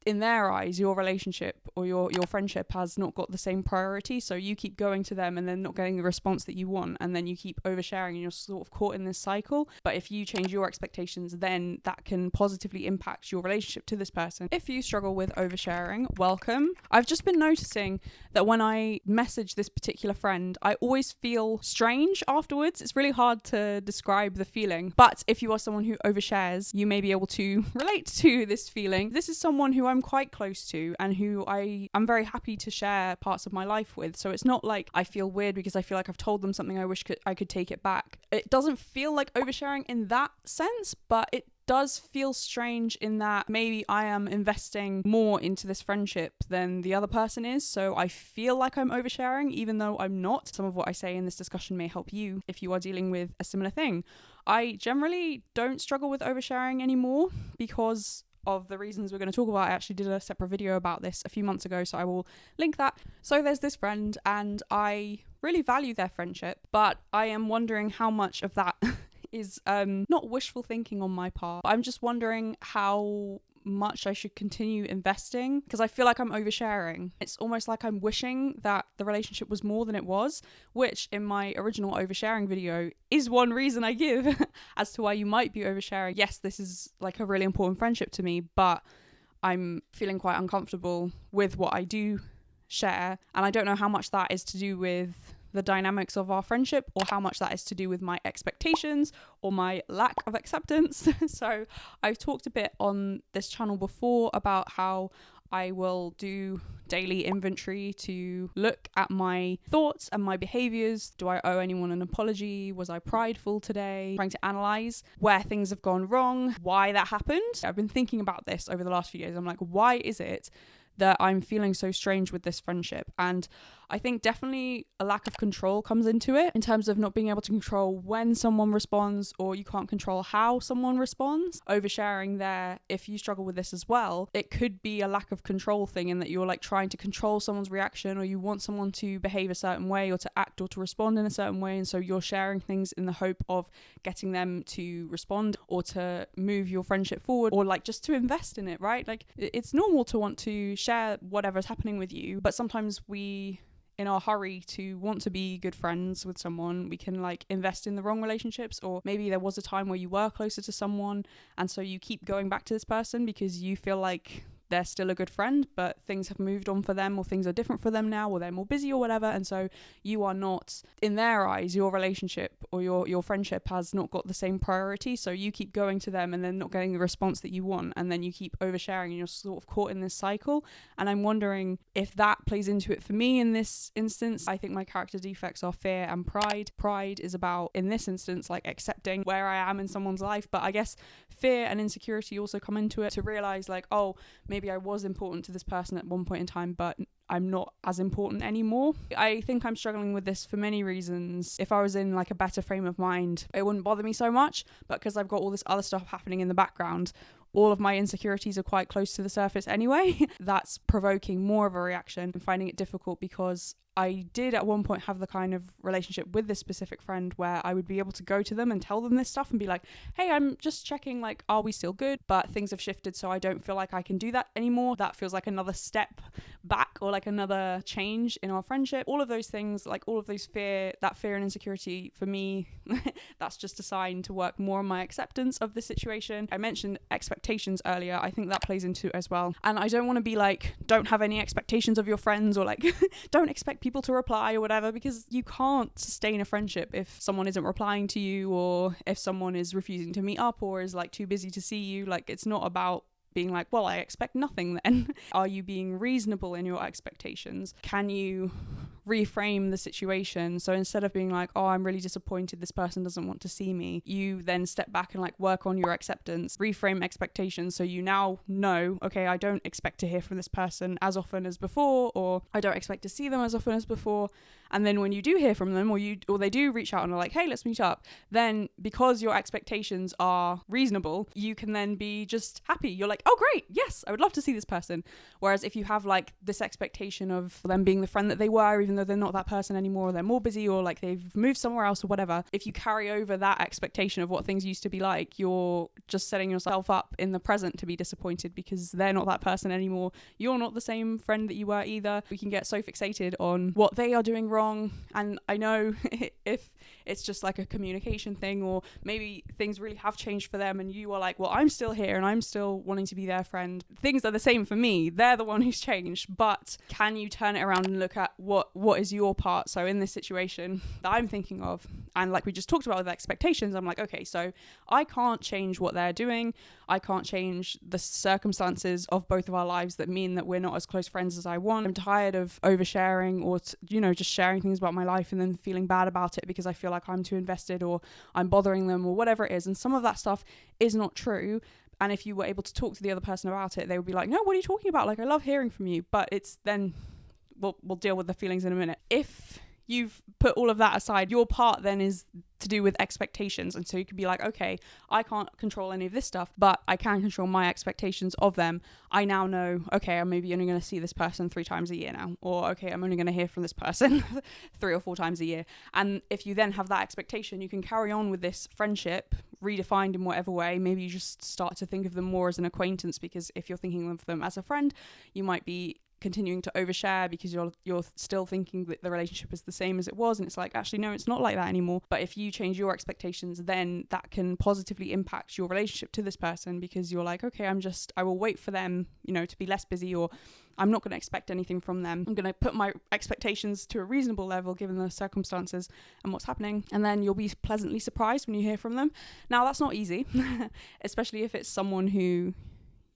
in their eyes, your relationship or your friendship has not got the same priority. So you keep going to them and then not getting the response that you want. And then you keep oversharing and you're sort of caught in this cycle. But if you change your expectations, then that can positively impact your relationship to this person. If you struggle with oversharing, welcome. I've just been noticing that when I message this particular friend, I always feel strange afterwards. It's really hard to describe the feeling. But if you are someone who overshares, you may be able to relate to this feeling. This is someone who I'm quite close to and who I'm very happy to share parts of my life with. So it's not like I feel weird because I feel like I've told them something I wish I could take it back. It doesn't feel like oversharing in that sense, but it does feel strange in that maybe I am investing more into this friendship than the other person is. So I feel like I'm oversharing even though I'm not. Some of what I say in this discussion may help you if you are dealing with a similar thing. I generally don't struggle with oversharing anymore because of the reasons we're going to talk about. I actually did a separate video about this a few months ago, so I will link that. So there's this friend and I really value their friendship, but I am wondering how much of that is not wishful thinking on my part. I'm just wondering how much I should continue investing because I feel like I'm oversharing. It's almost like I'm wishing that the relationship was more than it was, which in my original oversharing video is one reason I give as to why you might be oversharing. Yes, this is like a really important friendship to me, but I'm feeling quite uncomfortable with what I do share, and I don't know how much that is to do with the dynamics of our friendship or how much that is to do with my expectations or my lack of acceptance. So I've talked a bit on this channel before about how I will do daily inventory to look at my thoughts and my behaviors. Do I owe anyone an apology? Was I prideful today? Trying to analyze where things have gone wrong, why that happened. I've been thinking about this over the last few years. I'm like, why is it that I'm feeling so strange with this friendship? And I think definitely a lack of control comes into it in terms of not being able to control when someone responds, or you can't control how someone responds. Oversharing there, if you struggle with this as well, it could be a lack of control thing in that you're like trying to control someone's reaction, or you want someone to behave a certain way or to act or to respond in a certain way, and so you're sharing things in the hope of getting them to respond or to move your friendship forward, or like just to invest in it, right? Like it's normal to want to share whatever's happening with you, but sometimes we, in our hurry to want to be good friends with someone, we can like invest in the wrong relationships. Or maybe there was a time where you were closer to someone and so you keep going back to this person because you feel like they're still a good friend, but things have moved on for them, or things are different for them now, or they're more busy or whatever, and so you are not, in their eyes, your relationship or your friendship has not got the same priority. So you keep going to them and then not getting the response that you want, and then you keep oversharing and you're sort of caught in this cycle. And I'm wondering if that plays into it for me in this instance. I think my character defects are fear and pride. Pride is about, in this instance, like accepting where I am in someone's life, but I guess fear and insecurity also come into it, to realize like, oh, maybe I was important to this person at one point in time, but I'm not as important anymore. I think I'm struggling with this for many reasons. If I was in like a better frame of mind, it wouldn't bother me so much, but because I've got all this other stuff happening in the background, all of my insecurities are quite close to the surface anyway. That's provoking more of a reaction and finding it difficult, because I did at one point have the kind of relationship with this specific friend where I would be able to go to them and tell them this stuff and be like, hey, I'm just checking, like, are we still good? But things have shifted, so I don't feel like I can do that anymore. That feels like another step back, or like another change in our friendship. All of those things, like all of those fear and insecurity, for me, that's just a sign to work more on my acceptance of the situation. I mentioned expectations earlier. I think that plays into it as well. And I don't want to be like, don't have any expectations of your friends, or like, don't expect people to reply or whatever, because you can't sustain a friendship if someone isn't replying to you, or if someone is refusing to meet up, or is like too busy to see you. Like, it's not about being like, well, I expect nothing then. Are you being reasonable in your expectations? Can you reframe the situation? So instead of being like, oh, I'm really disappointed this person doesn't want to see me, you then step back and like work on your acceptance, reframe expectations. So you now know, okay, I don't expect to hear from this person as often as before, or I don't expect to see them as often as before. And then when you do hear from them, or they do reach out and are like, hey, let's meet up, then because your expectations are reasonable, you can then be just happy. You're like, oh great, yes, I would love to see this person. Whereas if you have like this expectation of them being the friend that they were, even even though they're not that person anymore, or they're more busy, or like they've moved somewhere else or whatever, if you carry over that expectation of what things used to be like, you're just setting yourself up in the present to be disappointed because they're not that person anymore. You're not the same friend that you were either. We can get so fixated on what they are doing wrong. And I know if it's just like a communication thing, or maybe things really have changed for them and you are like, well, I'm still here and I'm still wanting to be their friend. Things are the same for me. They're the one who's changed. But can you turn it around and look at what is your part? So in this situation that I'm thinking of, and like we just talked about with expectations, I'm like, okay, so I can't change what they're doing. I can't change the circumstances of both of our lives that mean that we're not as close friends as I want. I'm tired of oversharing or, just sharing things about my life and then feeling bad about it because I feel like I'm too invested or I'm bothering them or whatever it is. And some of that stuff is not true. And if you were able to talk to the other person about it, they would be like, no, what are you talking about? Like, I love hearing from you. But it's then, we'll deal with the feelings in a minute. If you've put all of that aside, your part then is to do with expectations. And so you could be like, okay, I can't control any of this stuff, but I can control my expectations of them. I now know, okay, I'm maybe only going to see this person 3 times a year now, or okay, I'm only going to hear from this person 3 or 4 times a year. And if you then have that expectation, you can carry on with this friendship redefined in whatever way. Maybe you just start to think of them more as an acquaintance, because if you're thinking of them as a friend, you might be continuing to overshare because you're still thinking that the relationship is the same as it was, and it's like, actually no, it's not like that anymore. But if you change your expectations, then that can positively impact your relationship to this person, because you're like, okay, I will wait for them to be less busy, or I'm not going to expect anything from them. I'm going to put my expectations to a reasonable level given the circumstances and what's happening, and then you'll be pleasantly surprised when you hear from them. Now that's not easy especially if it's someone who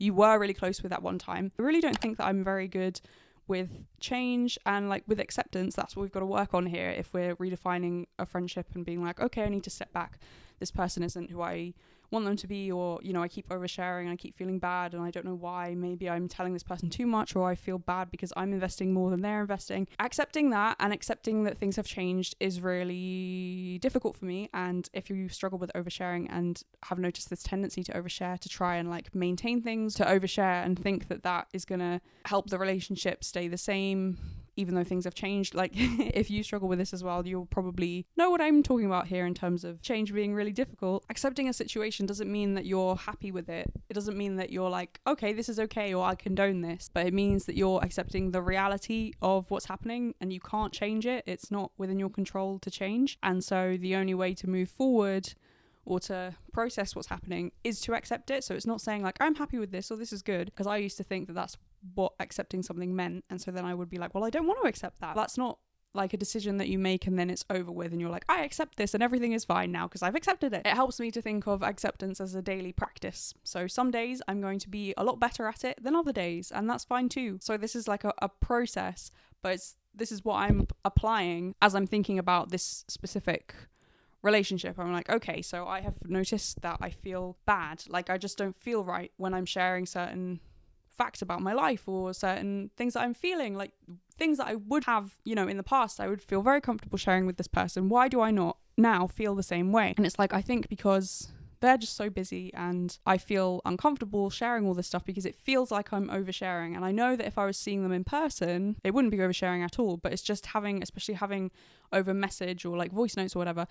you were really close with at one time. I really don't think that I'm very good with change and like with acceptance. That's what we've got to work on here if we're redefining a friendship and being like, okay, I need to step back. This person isn't who I want them to be, or I keep oversharing and I keep feeling bad and I don't know why. Maybe I'm telling this person too much, or I feel bad because I'm investing more than they're investing. Accepting that and accepting that things have changed is really difficult for me. And if you struggle with oversharing and have noticed this tendency to overshare, to try and like maintain things, to overshare and think that that is going to help the relationship stay the same even though things have changed, like if you struggle with this as well, you'll probably know what I'm talking about here in terms of change being really difficult. Accepting a situation doesn't mean that you're happy with it. It doesn't mean that you're like, okay, this is okay, or I condone this, but it means that you're accepting the reality of what's happening and you can't change it. It's not within your control to change. And so the only way to move forward or to process what's happening is to accept it. So it's not saying like, I'm happy with this or this is good, because I used to think that that's what accepting something meant. And so then I would be like, well, I don't want to accept that. That's not like a decision that you make and then it's over with and you're like, I accept this and everything is fine now because I've accepted it. It helps me to think of acceptance as a daily practice. So some days I'm going to be a lot better at it than other days, and that's fine too. So this is like a process, but this is what I'm applying as I'm thinking about this specific relationship. I'm like, okay, so I have noticed that I feel bad. Like I just don't feel right when I'm sharing certain facts about my life or certain things that I'm feeling, like things that I would have, in the past, I would feel very comfortable sharing with this person. Why do I not now feel the same way? And it's like, I think because they're just so busy and I feel uncomfortable sharing all this stuff because it feels like I'm oversharing. And I know that if I was seeing them in person, they wouldn't be oversharing at all, but it's just especially having over message or like voice notes or whatever,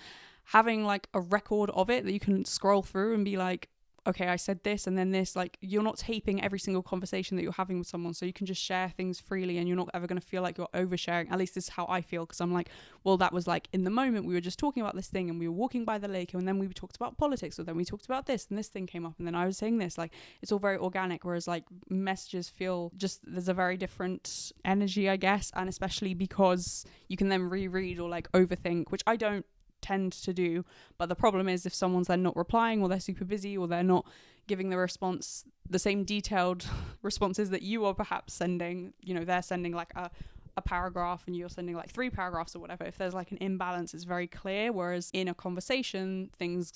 having like a record of it that you can scroll through and be like, okay, I said this and then this. Like, you're not taping every single conversation that you're having with someone, so you can just share things freely and you're not ever going to feel like you're oversharing. At least this is how I feel, because I'm like, well, that was like in the moment we were just talking about this thing and we were walking by the lake and then we talked about politics, or then we talked about this and this thing came up and then I was saying this. Like, it's all very organic, whereas like messages feel just, there's a very different energy, I guess, and especially because you can then reread or like overthink, which I don't tend to do. But the problem is if someone's then not replying, or they're super busy, or they're not giving the same detailed responses that you are perhaps sending, they're sending like a paragraph and you're sending like 3 paragraphs or whatever. If there's like an imbalance, it's very clear, whereas in a conversation things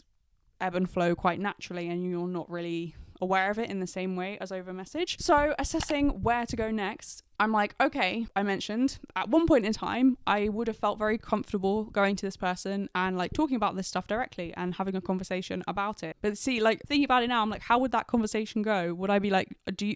ebb and flow quite naturally and you're not really aware of it in the same way as over message. So assessing where to go next, I'm like, okay, I mentioned at one point in time, I would have felt very comfortable going to this person and like talking about this stuff directly and having a conversation about it. But see, like thinking about it now, I'm like, how would that conversation go? Would I be like,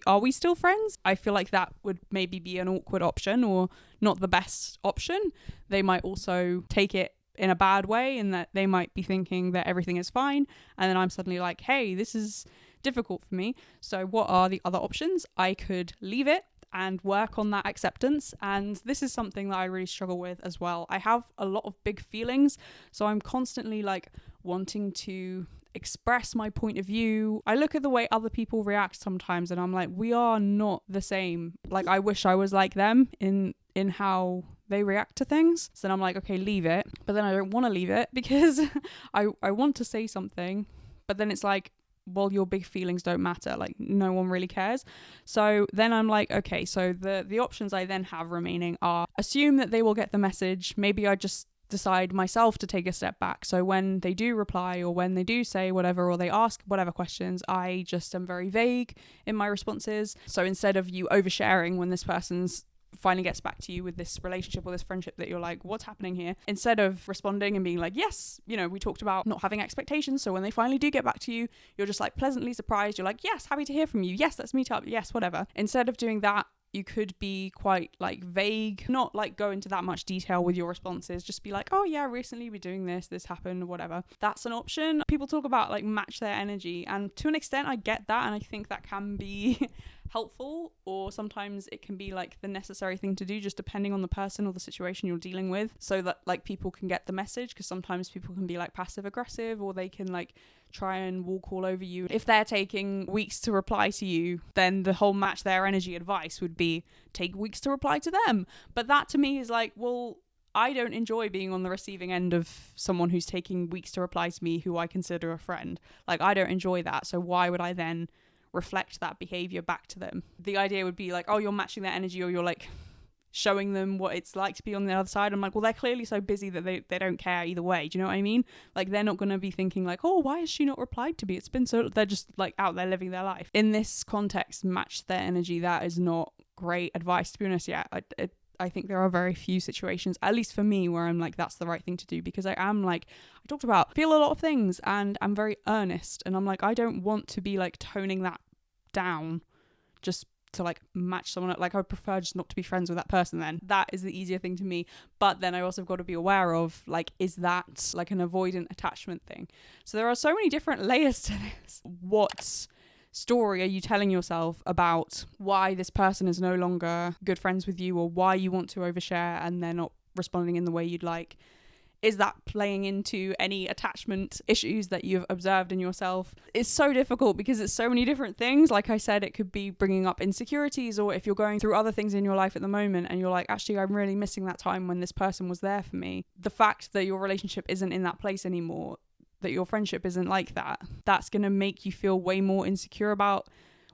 are we still friends? I feel like that would maybe be an awkward option or not the best option. They might also take it in a bad way, in that they might be thinking that everything is fine. And then I'm suddenly like, hey, this is difficult for me. So what are the other options? I could leave it and work on that acceptance. And this is something that I really struggle with as well. I have a lot of big feelings, so I'm constantly like wanting to express my point of view. I look at the way other people react sometimes and I'm like, we are not the same. Like, I wish I was like them in how they react to things. So then I'm like, okay, leave it. But then I don't want to leave it because I want to say something, but then it's like, well, your big feelings don't matter. Like, no one really cares. So then I'm like, okay, so the options I then have remaining are assume that they will get the message. Maybe I just decide myself to take a step back. So when they do reply or when they do say whatever or they ask whatever questions, I just am very vague in my responses. So instead of you oversharing when this person's finally gets back to you with this relationship or this friendship that you're like, what's happening here? Instead of responding and being like, yes, you know, we talked about not having expectations. So when they finally do get back to you, you're just like pleasantly surprised. You're like, yes, happy to hear from you. Yes, let's meet up. Yes, whatever. Instead of doing that, you could be quite like vague, not like go into that much detail with your responses. Just be like, oh yeah, recently we're doing this happened, whatever. That's an option. People talk about like match their energy, and to an extent I get that, and I think that can be helpful, or sometimes it can be like the necessary thing to do, just depending on the person or the situation you're dealing with, so that like people can get the message, because sometimes people can be like passive aggressive, or they can like try and walk all over you. If they're taking weeks to reply to you, then the whole match their energy advice would be take weeks to reply to them. But that to me is like, well, I don't enjoy being on the receiving end of someone who's taking weeks to reply to me who I consider a friend. Like, I don't enjoy that. So why would I then reflect that behavior back to them? The idea would be like, oh, you're matching their energy, or you're like showing them what it's like to be on the other side. I'm like, well, they're clearly so busy that they don't care either way. Do you know what I mean? Like, they're not going to be thinking like, oh, why has she not replied to me? It's been so... They're just like out there living their life. In this context, match their energy. That is not great advice, to be honest. Yeah, I think there are very few situations, at least for me, where I'm like, that's the right thing to do, because I am like, I talked about, feel a lot of things, and I'm very earnest, and I'm like, I don't want to be like toning that down just to like match someone. Like, I would prefer just not to be friends with that person. Then that is the easier thing to me. But then I also got to be aware of like, is that like an avoidant attachment thing? So there are so many different layers to this. What story are you telling yourself about why this person is no longer good friends with you, or why you want to overshare and they're not responding in the way you'd like? Is that playing into any attachment issues that you've observed in yourself? It's so difficult because it's so many different things. Like I said, it could be bringing up insecurities, or if you're going through other things in your life at the moment and you're like, actually, I'm really missing that time when this person was there for me. The fact that your relationship isn't in that place anymore, that your friendship isn't like that, that's going to make you feel way more insecure about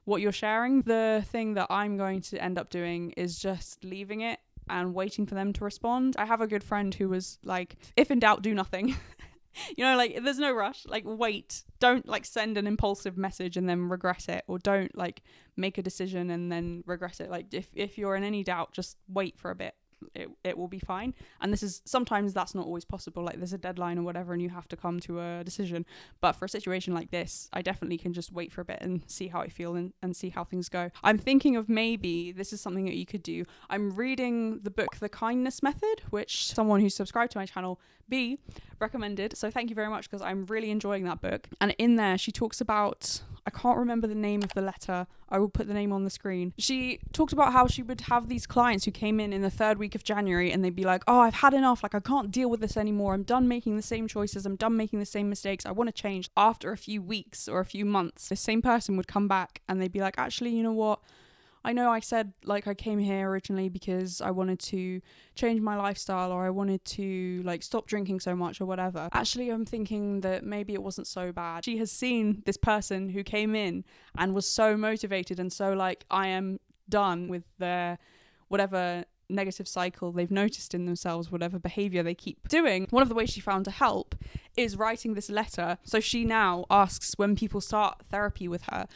what you're sharing. The thing that I'm going to end up doing is just leaving it and waiting for them to respond. I have a good friend who was like, if in doubt, do nothing. You know, like, there's no rush. Like, wait. Don't like send an impulsive message and then regret it, or don't like make a decision and then regret it. Like, if you're in any doubt, just wait for a bit. It will be fine. And this is, sometimes that's not always possible, like there's a deadline or whatever and you have to come to a decision. But for a situation like this, I definitely can just wait for a bit and see how I feel and see how things go. I'm thinking of, maybe this is something that you could do. I'm reading the book The Kindness Method, which someone who's subscribed to my channel, B, recommended. So thank you very much, because I'm really enjoying that book. And in there she talks about, I can't remember the name of the letter, I will put the name on the screen. She talked about how she would have these clients who came in the third week of January, and they'd be like, oh, I've had enough, like I can't deal with this anymore, I'm done making the same choices, I'm done making the same mistakes, I want to change. After a few weeks or a few months, the same person would come back and they'd be like, actually, you know what, I know I said like I came here originally because I wanted to change my lifestyle, or I wanted to like stop drinking so much or whatever. Actually, I'm thinking that maybe it wasn't so bad. She has seen this person who came in and was so motivated and so like, I am done with their whatever negative cycle they've noticed in themselves, whatever behavior they keep doing. One of the ways she found to help is writing this letter. So she now asks, when people start therapy with her,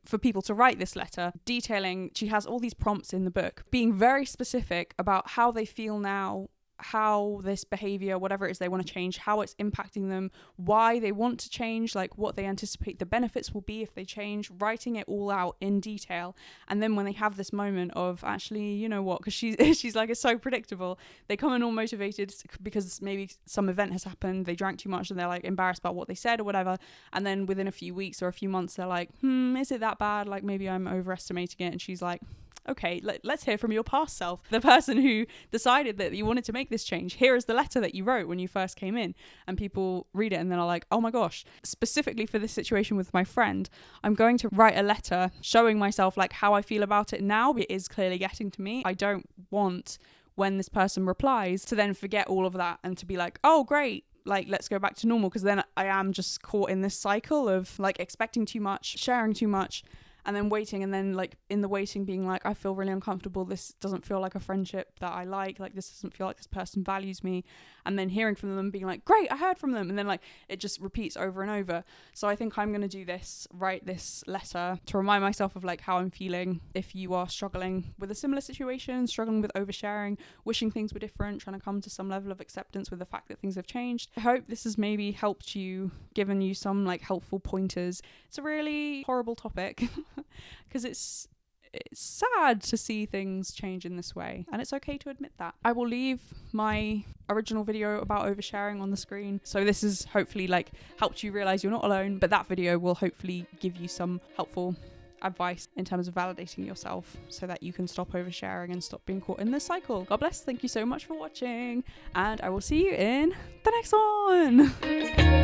for people to write this letter, detailing, she has all these prompts in the book, being very specific about how they feel now, how this behavior, whatever it is they want to change, how it's impacting them, why they want to change, like what they anticipate the benefits will be if they change, writing it all out in detail. And then when they have this moment of, actually, you know what, because she's like, it's so predictable, they come in all motivated because maybe some event has happened, they drank too much and they're like embarrassed about what they said or whatever, and then within a few weeks or a few months they're like, is it that bad, like maybe I'm overestimating it. And she's like, okay, let's hear from your past self, the person who decided that you wanted to make this change. Here is the letter that you wrote when you first came in. And people read it and then are like, oh my gosh, specifically for this situation with my friend, I'm going to write a letter showing myself like how I feel about it now. It is clearly getting to me. I don't want, when this person replies, to then forget all of that and to be like, oh great, like let's go back to normal, because then I am just caught in this cycle of like expecting too much, sharing too much, and then waiting, and then like in the waiting being like, I feel really uncomfortable, this doesn't feel like a friendship that I like this doesn't feel like this person values me, and then hearing from them being like, great, I heard from them, and then like it just repeats over and over. So I think I'm going to do this, write this letter to remind myself of like how I'm feeling. If you are struggling with a similar situation, struggling with oversharing, wishing things were different, trying to come to some level of acceptance with the fact that things have changed, I hope this has maybe helped you, given you some like helpful pointers. It's a really horrible topic because it's sad to see things change in this way, and it's okay to admit that. I will leave my original video about oversharing on the screen, so this has hopefully like helped you realize you're not alone, but that video will hopefully give you some helpful advice in terms of validating yourself so that you can stop oversharing and stop being caught in this cycle. God bless, thank you so much for watching, and I will see you in the next one.